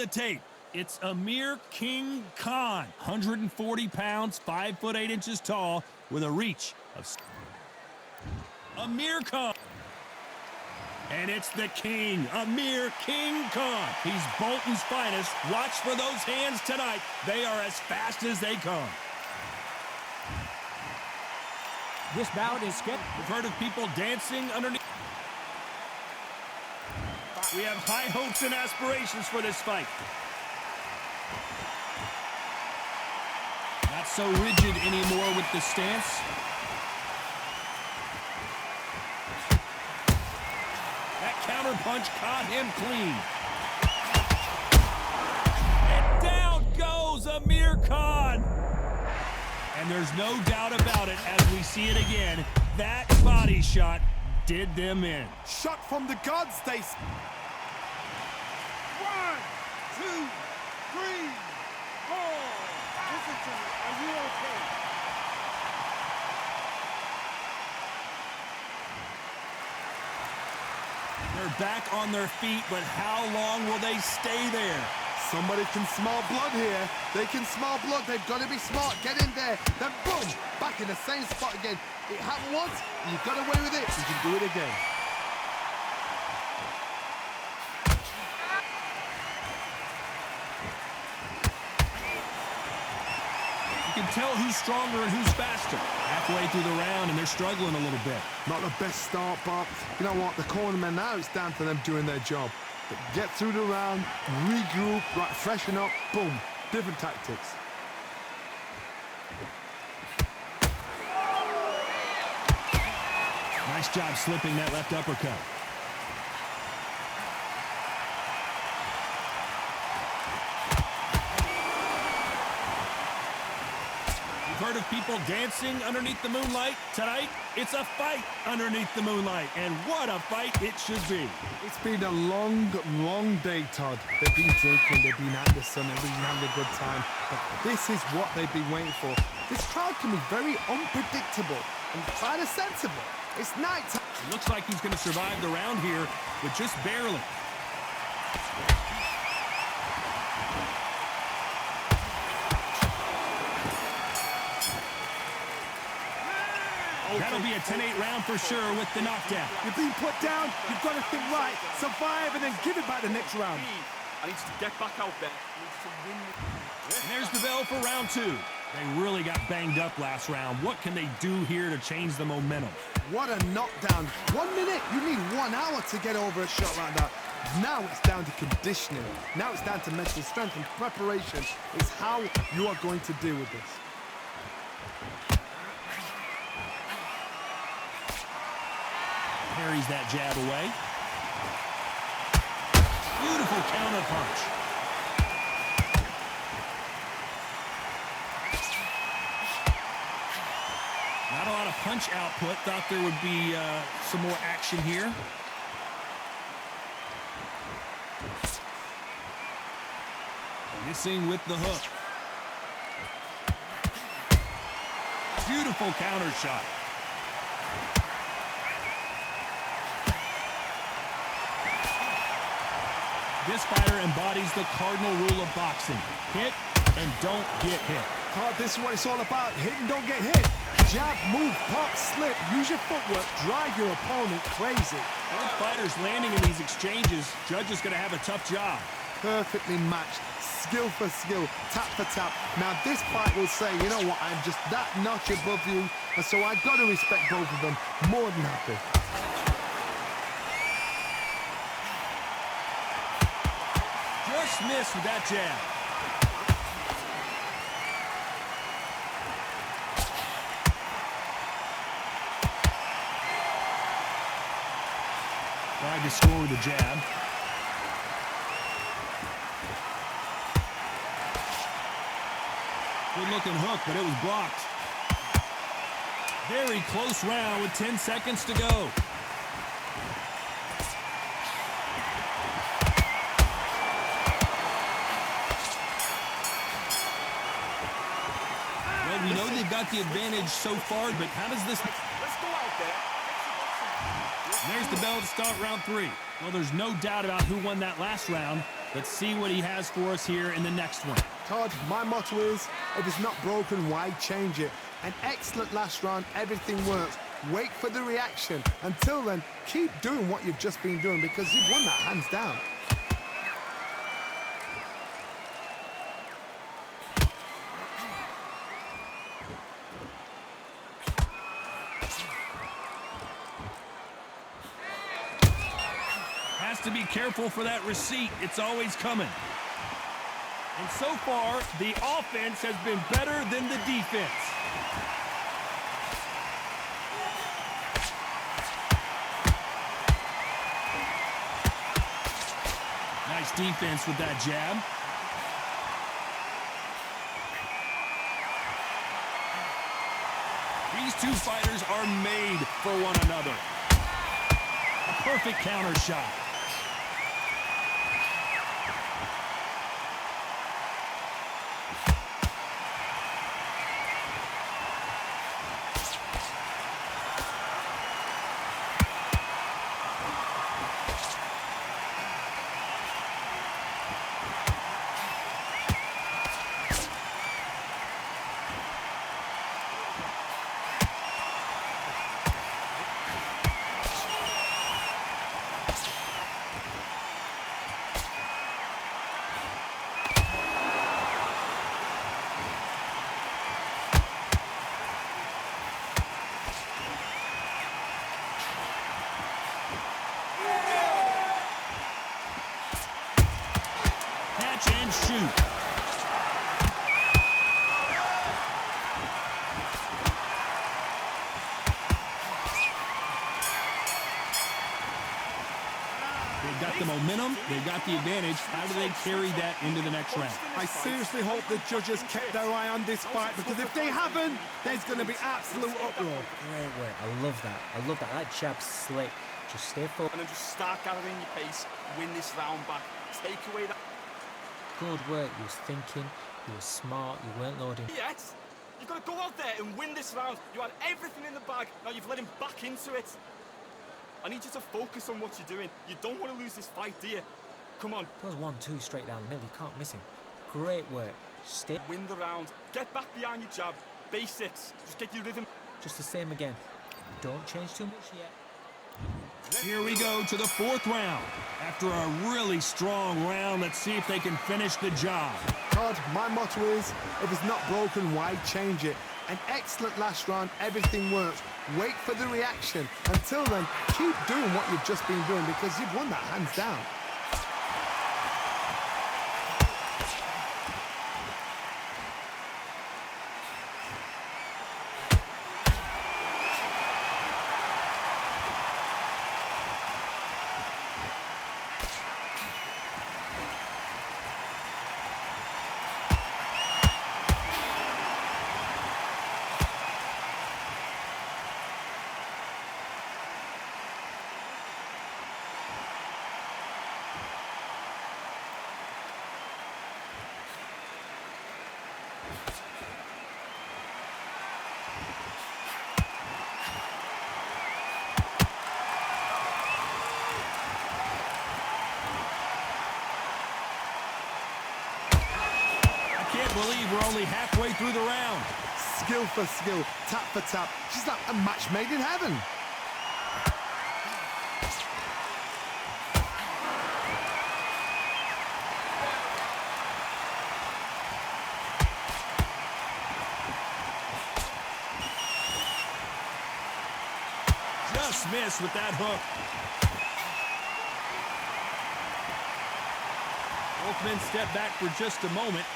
the tape. It's Amir King Khan, 140 pounds, 5 foot 8 inches tall, with a reach of Amir Khan. And it's the King, Amir King Khan. He's Bolton's finest. Watch for those hands tonight. They are as fast as they come. This bout is scheduled. We've heard of people dancing underneath. We have high hopes and aspirations for this fight. Not so rigid anymore with the stance. That counter punch caught him clean. And down goes Amir Khan. And there's no doubt about it, as we see it again, that body shot did them in. Shot from the gods, they... 1, 2, 3, 4. Listen to me. Are you okay? They're back on their feet, but how long will they stay there? Somebody can smell blood here. They can smell blood. They've got to be smart. Get in there. Then boom, back in the same spot again. It happened once. You got away with it. You can do it again. You can tell who's stronger and who's faster. Halfway through the round, and they're struggling a little bit. Not the best start, but you know what? The cornermen now, it's down to them doing their job. Get through the round, regroup, right, freshen up, boom. Different tactics. Nice job slipping that left uppercut. You've heard of people dancing underneath the moonlight? Tonight, it's a fight underneath the moonlight, and what a fight it should be. It's been a long, long day, Todd. They've been drinking, they've been out in the sun, they've been having a good time. But this is what they've been waiting for. This crowd can be very unpredictable and kind of sensible. It's night time. It looks like he's going to survive the round here, but just barely. That'll be a 10-8 round for sure with the knockdown. You're being put down. You've got to think right, survive, and then give it back the next round. I need to get back out there. And there's the bell for round 2. They really got banged up last round. What can they do here to change the momentum? What a knockdown. 1 minute, you need 1 hour to get over a shot like that. Now it's down to conditioning. Now it's down to mental strength and preparation. Is how you are going to deal with this. Parries that jab away. Beautiful counter punch. Not a lot of punch output. Thought there would be some more action here. Missing with the hook. Beautiful counter shot. This fighter embodies the cardinal rule of boxing. Hit and don't get hit. Todd, this is what it's all about. Hit and don't get hit. Jab, move, pop, slip. Use your footwork. Drive your opponent crazy. Both fighters landing in these exchanges. Judge is going to have a tough job. Perfectly matched. Skill for skill. Tap for tap. Now this fight will say, you know what, I'm just that notch above you. And so I've got to respect both of them. More than happy. Just missed with that jab. Tried to score with a jab. Good looking hook, but it was blocked. Very close round with 10 seconds to go. We know they've got the advantage so far, but how does this... Let's go out there. There's the bell to start round 3. Well, there's no doubt about who won that last round. Let's see what he has for us here in the next one. Todd, my motto is, if it's not broken, why change it? An excellent last round, everything works. Wait for the reaction. Until then, keep doing what you've just been doing because you've won that hands down. Has to be careful for that receipt. It's always coming. And so far, the offense has been better than the defense. Nice defense with that jab. These two fighters are made for one another. A perfect counter shot. And shoot. They've got the momentum, they've got the advantage. How do they carry that into the next round? I seriously hope the judges kept their eye on this fight because if they haven't, there's going to be absolute uproar. Great work. I love that. I love that. That jab's slick. Just stay focused. And then just start gathering your pace, win this round back, take away that. Good work. You was thinking. You were smart. You weren't loading. Yes, you've got to go out there and win this round. You had everything in the bag. Now you've let him back into it. I need you to focus on what you're doing. You don't want to lose this fight, do you? Come on. Those 1-2 straight down the middle. You can't miss him. Great work. Stay. Win the round. Get back behind your jab. Basics. Just get your rhythm. Just the same again. Don't change too much yet. Here we go to the fourth round. After a really strong round, let's see if they can finish the job. Todd, my motto is, if it's not broken, why change it? An excellent last round, everything works. Wait for the reaction. Until then, keep doing what you've just been doing because you've won that hands down. I can't believe we're only halfway through the round. Skill for skill, tap for tap. She's like a match made in heaven. Just missed with that hook. Both men step back for just a moment.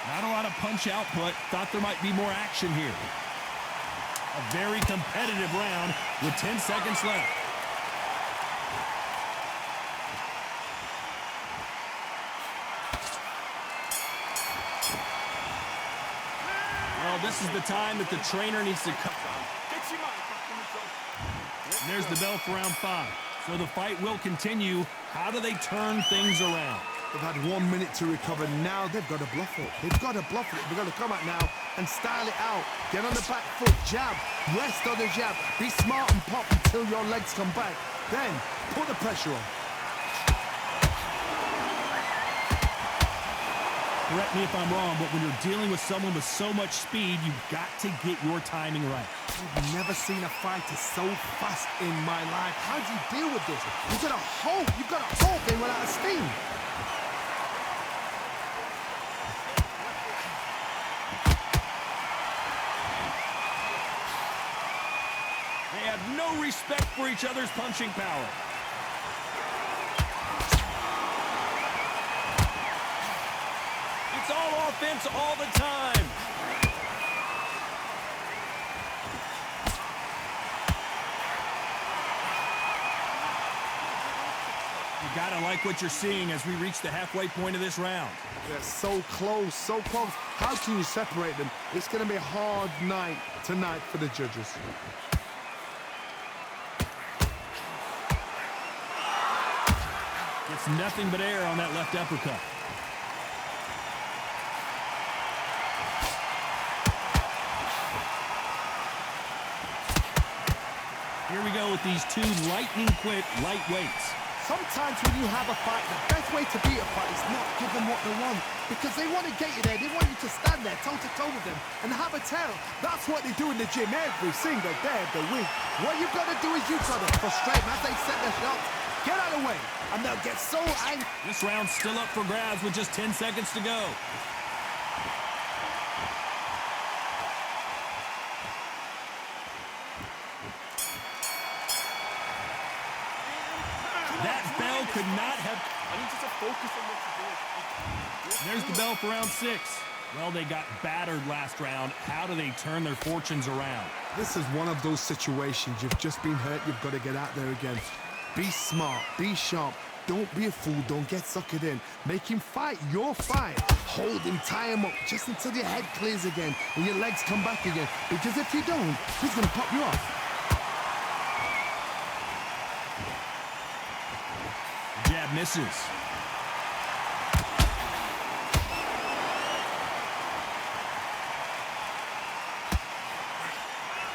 Not a lot of punch output. Thought there might be more action here. A very competitive round with 10 seconds left. Well, this is the time that the trainer needs to cut. And there's the bell for round 5. So the fight will continue. How do they turn things around? They've had 1 minute to recover. Now they've got to bluff it. They've got to bluff it. They've got to come out now and style it out. Get on the back foot, jab, rest on the jab. Be smart and pop until your legs come back. Then, put the pressure on. Correct me if I'm wrong, but when you're dealing with someone with so much speed, you've got to get your timing right. I've never seen a fighter so fast in my life. How do you deal with this? You've got to hope they run out of steam. They have no respect for each other's punching power. It's all offense all the time. You gotta like what you're seeing as we reach the halfway point of this round. They're so close, so close. How can you separate them? It's going to be a hard night tonight for the judges. It's nothing but air on that left uppercut. Here we go with these two lightning-quick lightweights. Sometimes when you have a fight, the best way to beat a fight is not give them what they want. Because they want to get you there. They want you to stand there toe-to-toe with them and have a tell. That's what they do in the gym every single day of the week. What you've got to do is you've got to frustrate them as they set their shots. Get out of the way, and they'll get so angry. This round's still up for grabs with just 10 seconds to go. That bell could not have... I need you to focus on what you're doing. There's the bell for round 6. Well, they got battered last round. How do they turn their fortunes around? This is one of those situations. You've just been hurt. You've got to get out there again. Be smart. Be sharp. Don't be a fool. Don't get suckered in. Make him fight your fight. Hold him. Tie him up just until your head clears again and your legs come back again. Because if you don't, he's going to pop you off. Jab misses.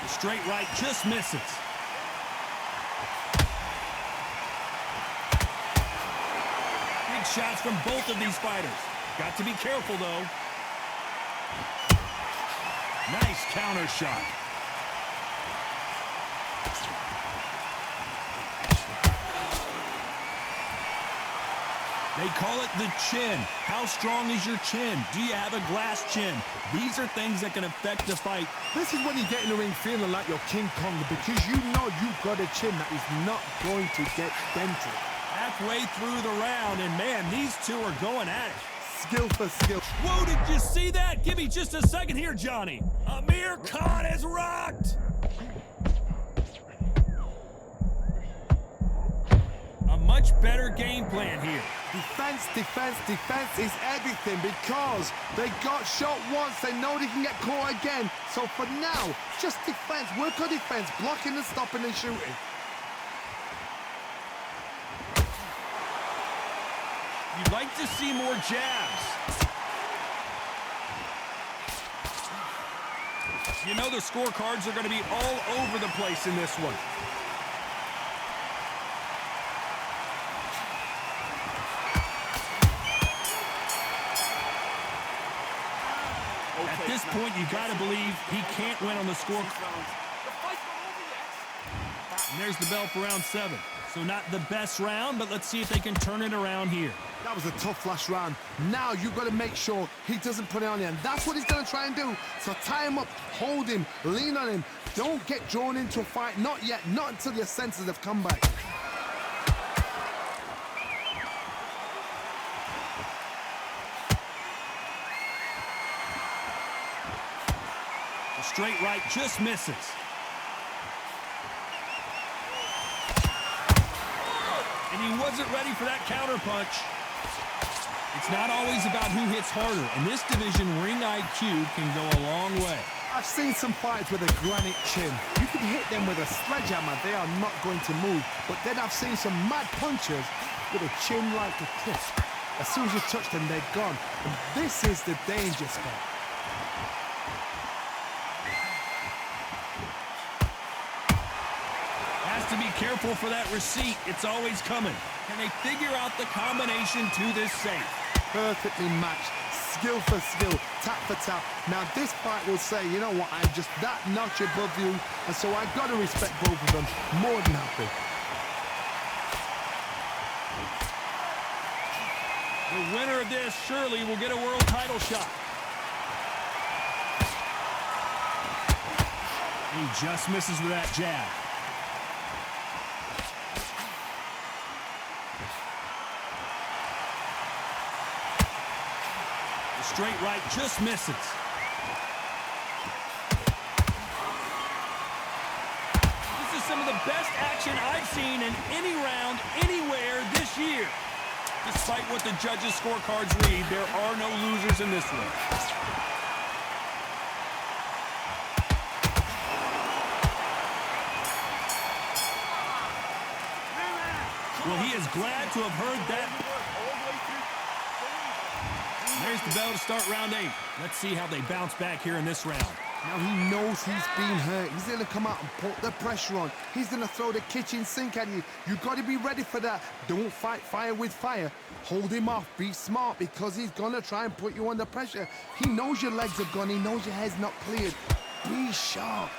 The straight right just misses. Big shots from both of these fighters. Got to be careful, though. Nice counter shot. They call it the chin. How strong is your chin? Do you have a glass chin? These are things that can affect the fight. This is when you get in the ring feeling like you're King Kong because you know you've got a chin that is not going to get dented. Halfway through the round, and man, these two are going at it. Skill for skill. Whoa, did you see that? Give me just a second here, Johnny. Amir Khan is rocked. A much better game plan here. Defense, defense, defense is everything because they got shot once. They know they can get caught again. So for now, just defense. Work on defense. Blocking and stopping and shooting. You'd like to see more jabs. You know the scorecards are going to be all over the place in this one. At this point, you got to believe he can't win on the score. And there's the bell for round 7. So not the best round, but let's see if they can turn it around here. That was a tough last round. Now you've got to make sure he doesn't put it on you. And that's what he's going to try and do. So tie him up, hold him, lean on him. Don't get drawn into a fight. Not yet. Not until your senses have come back. The straight right just misses. And he wasn't ready for that counter punch. It's not always about who hits harder. In this division, ring IQ can go a long way. I've seen some fights with a granite chin. You can hit them with a sledgehammer. They are not going to move. But then I've seen some mad punchers with a chin like a cliff. As soon as you touch them, they're gone. And this is the danger spot. to be careful for that receipt. It's always coming. Can they figure out the combination to this safe? Perfectly matched. Skill for skill, tap for tap. Now this fight will say, you know what, I'm just that notch above you, and so I've got to respect both of them. More than happy. The winner of this surely will get a world title shot. He just misses with that jab. The straight right just misses. This is some of the best action I've seen in any round, anywhere this year. Despite what the judges' scorecards read, there are no losers in this one. Well, he is glad to have heard that. There's the bell to start round 8. Let's see how they bounce back here in this round. Now he knows he's been hurt. He's going to come out and put the pressure on. He's going to throw the kitchen sink at you. You've got to be ready for that. Don't fight fire with fire. Hold him off. Be smart, because he's going to try and put you under pressure. He knows your legs are gone. He knows your head's not cleared. Be sharp.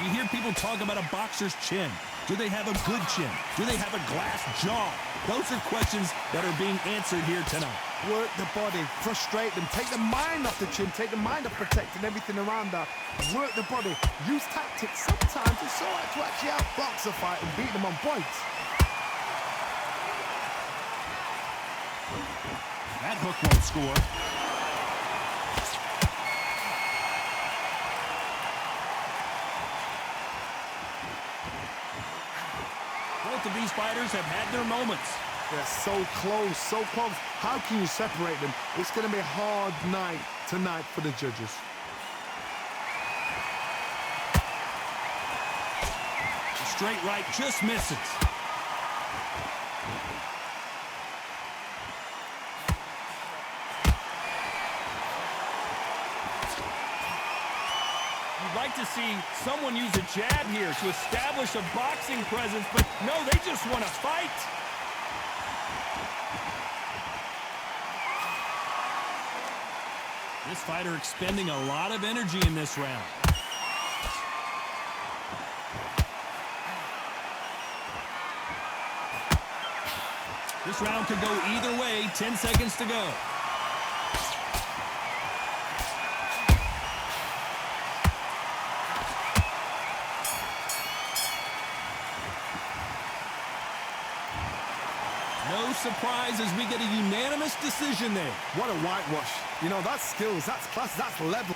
You hear people talk about a boxer's chin. Do they have a good chin? Do they have a glass jaw? Those are questions that are being answered here tonight. Work the body, frustrate them, take the mind off the chin, take the mind off protecting everything around that. Work the body, use tactics. Sometimes it's so hard to actually outbox a fight and beat them on points. That hook won't score. Both of these fighters have had their moments. They're so close, so close. How can you separate them? It's going to be a hard night tonight for the judges. The straight right just misses. You'd like to see someone use a jab here to establish a boxing presence, but no, they just want to fight. This fighter expending a lot of energy in this round. This round could go either way. 10 seconds to go. No surprise as we get a unanimous decision there. What a whitewash. You know, that's skills, that's class, that's level.